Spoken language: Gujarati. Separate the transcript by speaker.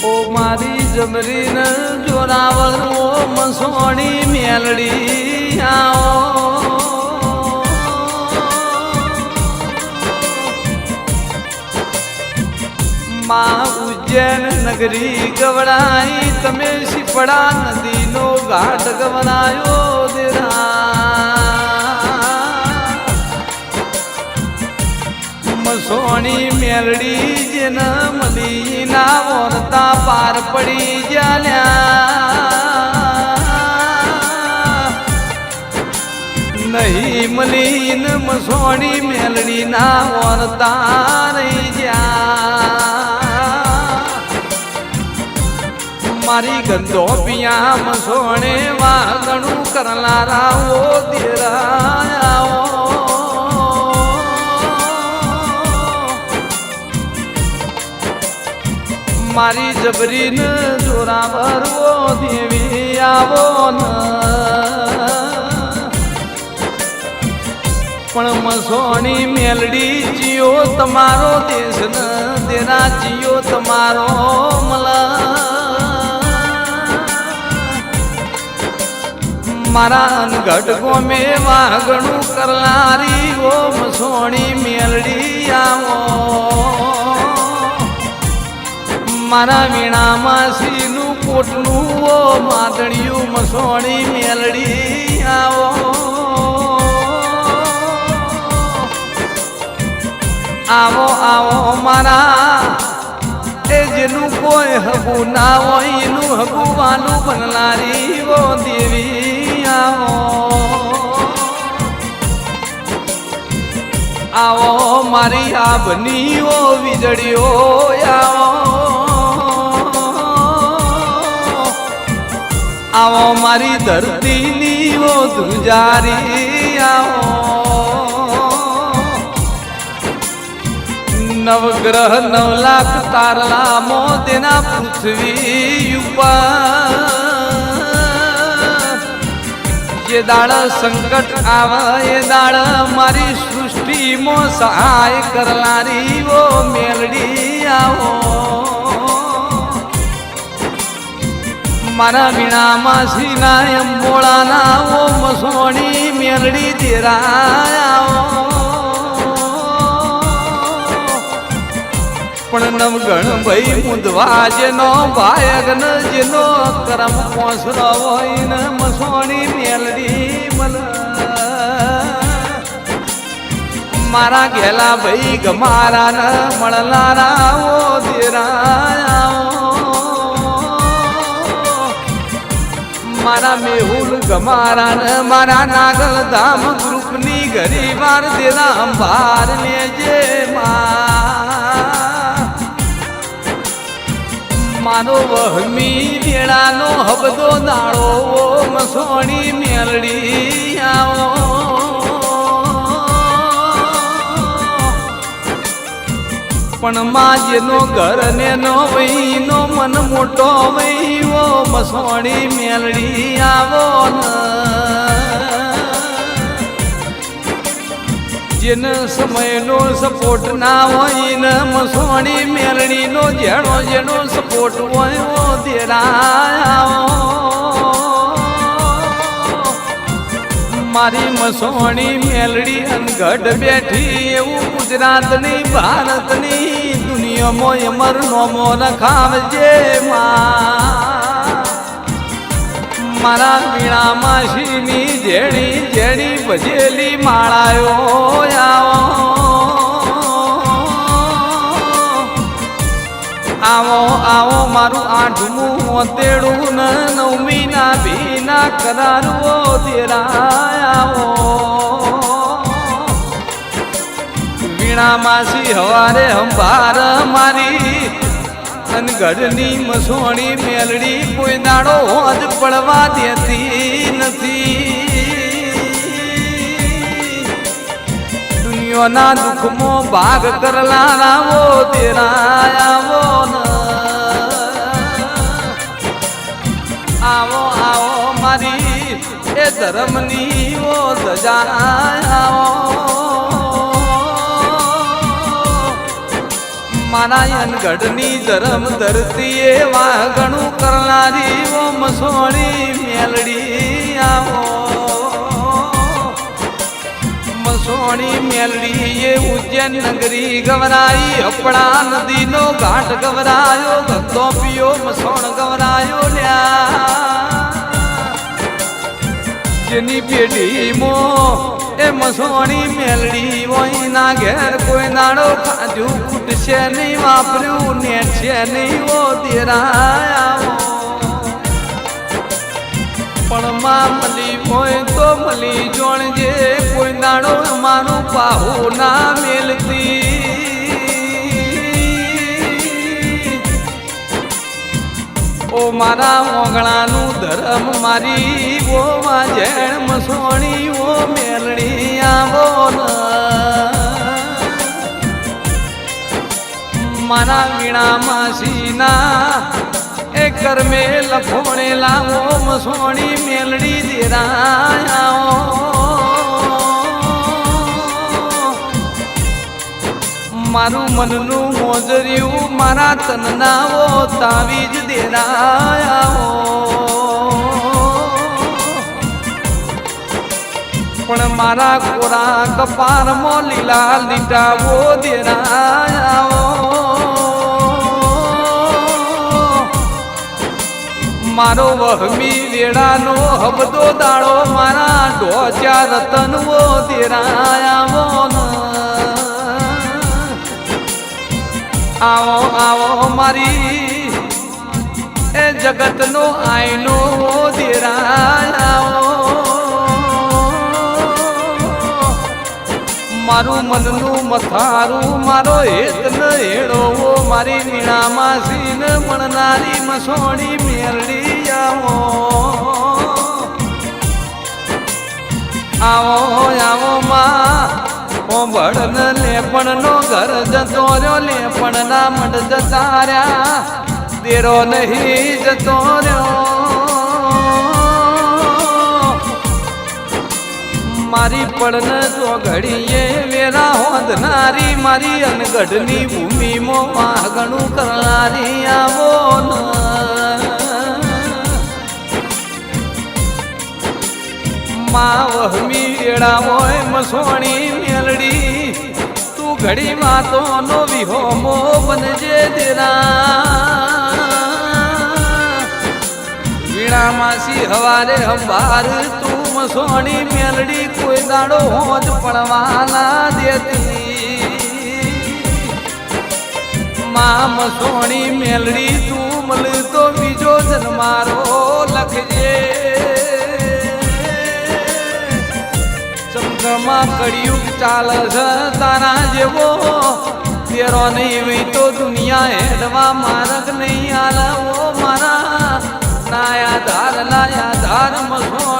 Speaker 1: ઓ મારી જમરીન જોરાવર ઓ મસોણી મેલડી આવો માં ઉજ્જૈન નગરી ગવડાઈ તમે શીપડા નદીનો ઘાટ ગવડાયો મસોણી મેલડી જેન મલી ના વરતા પાર પડી જ્યાલ્યા નહીં મલીન મસોણી મેલડી ના વરતા રહી જ્યા મારી ગંધો પિયા મસોણે વાગણું કરનારા ઓ દેરાયા મારી જબરીન જોરાવર ઓ દેવી આવો ન પણ મસોણી મેલડી જીઓ તમારો દેશ ન દેરા જીઓ તમારો મલા મારા અનગઢ ગોમે વાગણું કરનારી ઓ મસોણી મેલડી આવો મારા વીણામાં શ્રીનું કોટનું ઓ માદણિયું મસોણી મેલડી આવો આવો આવો મારા એ જેનું કોઈ હગુ ના હોય એનું હગુવાનું બનનારી ઓ દેવી આવો આવો મારી આબની ઓ વીજળીઓ આવો આવો મારી ધરતીની ઓ ધ્રુજારી આવો નવગ્રહ 9 લાખ તારલા મો તેના પૃથ્વી ઉપર જે દાળ સંકટ આવે એ દાળ મારી સૃષ્ટિમાં સહાય કરનારી ઓ મેલડી આવો મારા વીણામાં શ્રીના અંબોળાના ઓ મસોણી મેલડી દેરાયા પણ નવગણ ભાઈ મુંદવા જેનો ભાયગન જેનો કરમ પોસરો હોય ને મસોણી મેલડી મલ મારા ઘેલા ભાઈ ગમારા ને મળનારા ઓ દેરાયા મારા મેહુલ ગમારા ને મારા નાગલ ધામ ગ્રુપની ઘરી વાર દેરા અંબાર ને જે મારો વહમી વેળાનો હબદો દાળો મસોણી મેલડી આવો પણ માં જેનો ઘર ને નો વહીનો મન મોટો વહીવો મસોણી મેલડી આવો ન જેન સમયનો સપોર્ટ ના હોય ને મસોણી મેલડીનો જેનો જેનો સપોર્ટ હોય ઓ દેરાયા મારી મસોણી મેલડી અનગઢ બેઠી એવું ગુજરાતની ભારતની દુનિયામાં અમર નોમો રખાવજે મારા વીણામાં શ્રીની જેણી જેણી ભજેલી માળાયો આવો આવો મારું 8મું 73 ને 9મી ના ભીના કરારવો દેરાયા વીણામાં શ્રી હવારે હંભાર મારી અનગઢની મસોણી મેલડી કોઈ દાડો હોજ પડવા દેતી નથી દુનિયાના દુઃખમાં ભાગ કરનારા ઓ દેરાયા આવો આવો મારી એ ધર્મની ઓ ધજા મારા અનગઢની ધરમ ધરતી એ વાઘણું કરનારી ઓ મસોણી મેલડી આવો મસોણી મેલડી એ ઉજ્જૈન નગરી ગવરાઈ અપડા નદીનો ઘાટ ગવરાયો ગતો પિયો મસોણ ગવરાયો લ્યા જેની પેઢીમાં એ મસોણી મેલડી હોય ના ઘેર કોઈ નાડો ખાધું ખૂટશે નહીં વાપર્યું ને છે નહીં ઓ દેરાયા પણ માં મળી હોય તો મળી જોણજે કોઈ નાડો અમારું પાહુ ના મેલતી ઓ મારા ઓગણાનું ધરમ મારી ઓ માં જેણ મસોણી ઓ મેલડી આવો મારા વીણા માસીના એ કરમે લખોણે લાવો મસોણી મેલડી દેરાયા મારું મનનું મોજર્યું મારા તનનાવો તાવીજ દેરાયા પણ મારા કોરા કપારમાં લીલા લીટાવો દેરાયા મારો વહમી વેળાનો હબદો દાડો મારા ઢોચા રતનવો દેરાયા આવો આવો મારી એ જગતનો આઈનો દેરાયા મારું મનનું મથારું મારો હેત ન હેડો મારી વીણા માસી ન મણનારી મસોણી મેલડી આવો આવો આવો માં ભડન લેપણ નો ઘર જતો રહ્યો લેપણ ના મંડ જતા રહ્યા દેરો નહીં જતો રહ્યો મારી પડન તો ઘડીએ વેરા હોંધનારી મારી અનગઢની ભૂમિમાં વાઘણું કરનારી આવો માં વહમી વેળા હોય મસોણી મેલડી તું ઘડી વાતોનો વિહોમો બનજે દેરા વીણા માસી હવારે હંભાર તું મસોણી મેલડી કોઈ દાડો હોજ પડવાના દેતી માં મસોણી મેલડી તું મળતો બીજો જન્મારો લખજે ચમકમાં કળિયુગ ચાલે છે તારા જેવો તેરો નહીં હોય તો દુનિયા હેડવા માર્ગ નહીં આલાવો મારા નાયા ધાર મસો